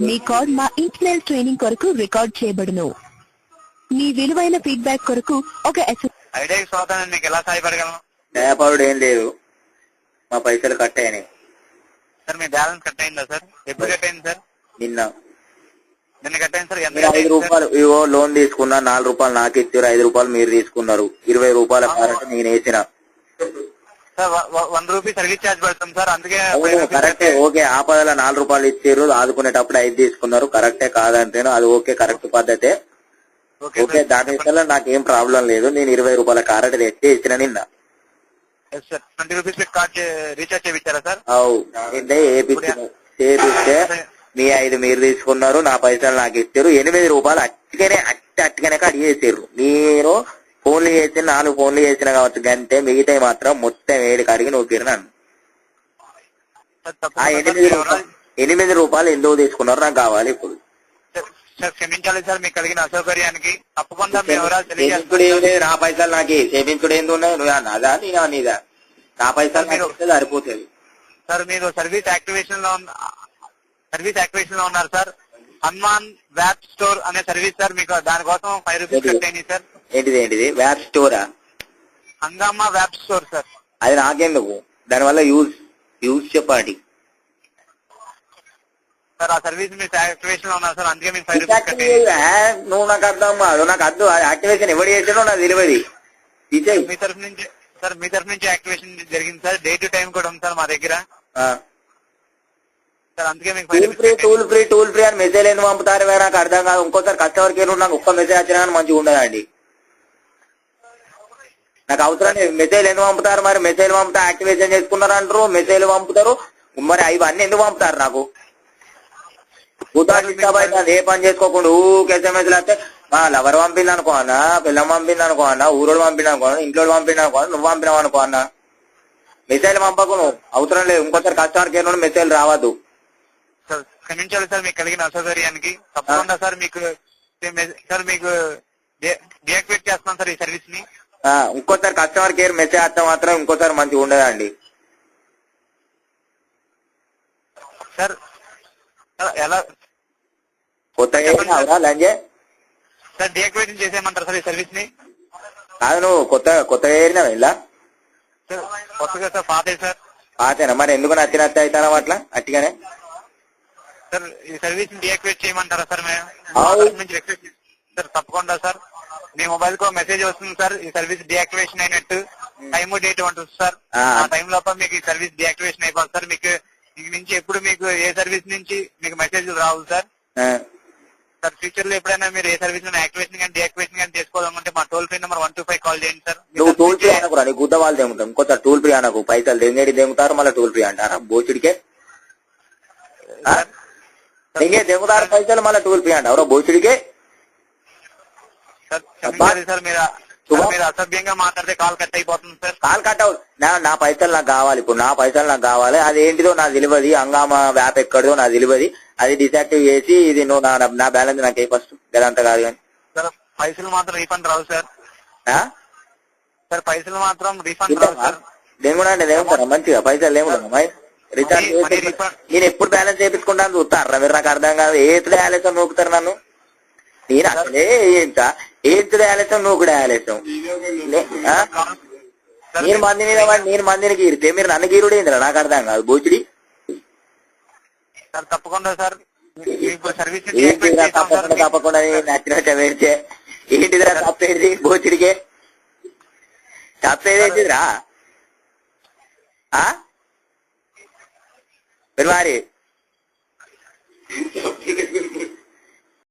మీ call మా internal training కొరకు record చేయబడును. మీ విలువైన ఫీడ్బ్యాక్ కొరకు ఒక ఐడియా సోదాన్ని మీకు ఎలా సహాయపడగలను? దయాపరుడు ఏం లేదు, మా పైసలు కట్ అయినాయి సార్. మీ బ్యాలెన్స్ కట్ అయిందా సార్? ఎప్పుడు కట్ అయింది సార్? నిన్న కట్ అయింది సార్. ఎంత 5 రూపాయలు ఇవో లోన్ తీసుకున్నా, 4 రూపాయలు నాకు ఇచ్చారు, 5 రూపాయలు మీరు తీసుకున్నారు, 20 రూపాయల కరెంట్ నేను వేసిన సార్. 1 రూపీ సర్వీస్ ఛార్జ్ పడుతుంది సార్, అందుకే కరెక్టే. ఓకే, ఆపదల 4 రూపాయలు ఇచ్చారు, ఆదుకునేటప్పుడు 5 తీసుకున్నారు, కరెక్టే కాదంటేను అది ఓకే, కరెక్ట్ పద్ధతే. ఓకే, దాని విషయంలో నాకేం ప్రాబ్లం లేదు. నేను 20 రూపాయల కరెంట్ తెచ్చి ఇచ్చిన నిన్న. 20 రూపీస్ కార్డ్ రీఛార్జ్ చేయించారా సార్? అంటే చేపిస్తే మీ 5 మీరు తీసుకున్నారు, నా పైసలు నాకు ఇచ్చారు. 8 రూపాయలు అట్టుగానే కట్ చేసారు. మీరు ఫోన్లు చేసి 4 ఫోన్లు చేసిన కావచ్చు గంటే, మిగతా మాత్రం మొత్తం 7 కడిగి నూకిరు నన్ను. ఆ 8 రూపాయలు ఎందుకు తీసుకున్నారు నాకు కావాలి ఇప్పుడు. సార్ క్షమించాలి సార్ మీకు కలిగిన అసౌకర్యానికి. తప్పకుండా నా పైసలు నాకు సేవించుడు ఏంది ఉన్నాయి, నువ్వు నాదా నేనా నీదా? నా పైసలు సరిపోతుంది సార్. మీరు సర్వీస్ యాక్టివేషన్ లో ఉన్నారు సార్. హనుమాన్ వ్యాప్ స్టోర్ అనే సర్వీస్ సార్. మీకు దానికోసం 5 రూపీస్ కట్ అయింది సార్. ఏంటిది వ్యాప్ స్టోరా? హంగామా వ్యాప్ స్టోర్ సార్. అది నాకెందుకు, దానివల్ల యూజ్ చెప్పండి సార్. ఆ సర్వీస్ మీరు యాక్టివేషన్ లో ఉన్నారు సార్, అందుకే మీకు 5 రూపీస్ కట్ అయింది. నువ్వు నాకు అర్థం కాదు, నాకు అర్థం యాక్టివేషన్ ఎవరు చేసానో నాకు తెలియదు. మీ తరఫు నుంచి సార్, మీ తరఫు నుంచి యాక్టివేషన్ జరిగింది సార్. డే టు టైం కూడా ఉంది సార్ మా దగ్గర సార్, అందుకే మీకు టూల్ ఫ్రీ అని మెసేజ్ ఎందుకు పంపుతారు నాకు అర్థం కాదు. ఇంకోసారి కస్టమర్ కేర్ నాకు ఒక్క మెసేజ్ వచ్చినా కానీ మంచిగా ఉండదండి. నాకు అవసరం లేదు. మెసేజ్ ఎందుకు పంపుతారు మరి? మెసేజ్ పంపుతా యాక్టివేషన్ చేసుకున్నారు అంటారు, మెసేజ్ పంపుతారు, మరి అవన్నీ ఎందుకు పంపుతారు నాకు? ఏ పని చేసుకోకుండా ఎస్ఎంఎస్ వస్తే మా లవర్ పంపింది అనుకో అన్న, పిల్లం పంపింది అనుకో అన్న, ఊరోడు పంపింది అనుకో, ఇంట్లో పంపింది అనుకో, నువ్వు పంపినావు అనుకో అన్న. మెసేజ్ పంపకు నువ్వు, అవసరం లేదు. ఇంకోసారి కస్టమర్ కేర్ నుండి మెసేజ్ రావద్దు. సార్ క్షమించాలి సార్ మీకు కలిగిన అసౌకర్యానికి. తప్పకుండా సార్ మీకు డియాక్టివేట్ చేస్తున్నాం సార్ ఈ సర్వీస్ ని. ఇంకోసారి కస్టమర్ కేర్ మెసేజ్ వస్తే మాత్రం ఇంకోసారి మంచిగా ఉండదండి సార్. ఎలా కొత్తగా లంజే సార్ డియాక్టివేషన్ చేసేయమంటారు సార్ ఈ సర్వీస్ ని? కాదు, నువ్వు కొత్తగా ఏరినావు ఇలా సార్? కొత్తగా సార్, పాతే సార్. పాతేనా? మరి ఎందుకు నచ్చినట్టు అవుతానా అట్లా అట్టిగానే? సార్ ఈ సర్వీస్ ని డియాక్టివేట్ చేయమంటారా సార్? మేము సార్ తప్పకుండా సార్. మీ మొబైల్ కు మెసేజ్ వస్తుంది సార్, ఈ సర్వీస్ డియాక్టివేషన్ అయినట్టు. టైమ్ డేట్ ఉంటుంది సార్. ఆ టైం లోపల మీకు ఈ సర్వీస్ డియాక్టివేషన్ అయిపోతుంది సార్. మీకు నుంచి ఎప్పుడు మీకు ఏ సర్వీస్ నుంచి మీకు మెసేజ్ రావు సార్. సార్ ఫ్యూచర్ లో ఎప్పుడైనా మీరు ఏ సర్వీస్ యాక్టివేషన్ కానీ డియాక్టివేషన్ కానీ చేసుకోవాలనుకుంటే మా టోల్ ఫ్రీ నెంబర్ 125 కాల్ చేయండి సార్. నువ్వు టోల్ ఫ్రీ అనకు, నీ గుద్ద వాళ్ళు తెముతాం. ఇంకొక టోల్ ఫ్రీ అనకు, పైసలు దెంగేడి దెంగుతారు, మళ్ళీ టోల్ ఫ్రీ అంటారా? బోచుడికే దెంగుతారు పైసలు, మళ్ళీ టోల్ ఫ్రీ అంటారు బోచుడికే. సార్ మీరు అసభ్యంగా మాట్లాడితే కాల్ కట్ అయిపోతుంది సార్. కాల్ కట్ అవు, నా పైసలు నాకు కావాలి ఇప్పుడు. నా పైసలు నాకు కావాలి. అది ఏంటిదో నాకు తెలియదు, హంగామా వ్యాప్ ఎక్కడో నాకు తెలియదు. అది డిసాక్టివ్ చేసి ఇది నువ్వు నా బ్యాలెన్స్ నాకు ఏ ఫస్ట్ గదంతా కాదు కానీ సార్. పైసలు మాత్రం రీఫండ్ రావు సార్. సార్ పైసలు మాత్రం రీఫండ్ రావు సార్. దేముడు అంటే దేముతారా మంచిగా పైసలు ఏముంటా రీఛార్జ్? నేను ఎప్పుడు బ్యాలెన్స్ చేయించుకుంటాను చూస్తారా మీరు? నాకు అర్థం కాదు. ఏతుడే ఆలస్యం నూకుతారు నన్ను. నేను అసలే ఏతుడే ఆలస్యం నూకుడే ఆలస్యం. నేను మంది మీద నేను మందిని గీరితే మీరు నన్ను గీరుడు ఏందిరా? నాకు అర్థం కాదు. బోచిడి తప్పకుండా సార్. తప్పకుండా నచ్చినట్టు పెడితే ఏంటిదిరా తప్పేది? బోచిడికే తప్పేదేంటిదిరా? మరి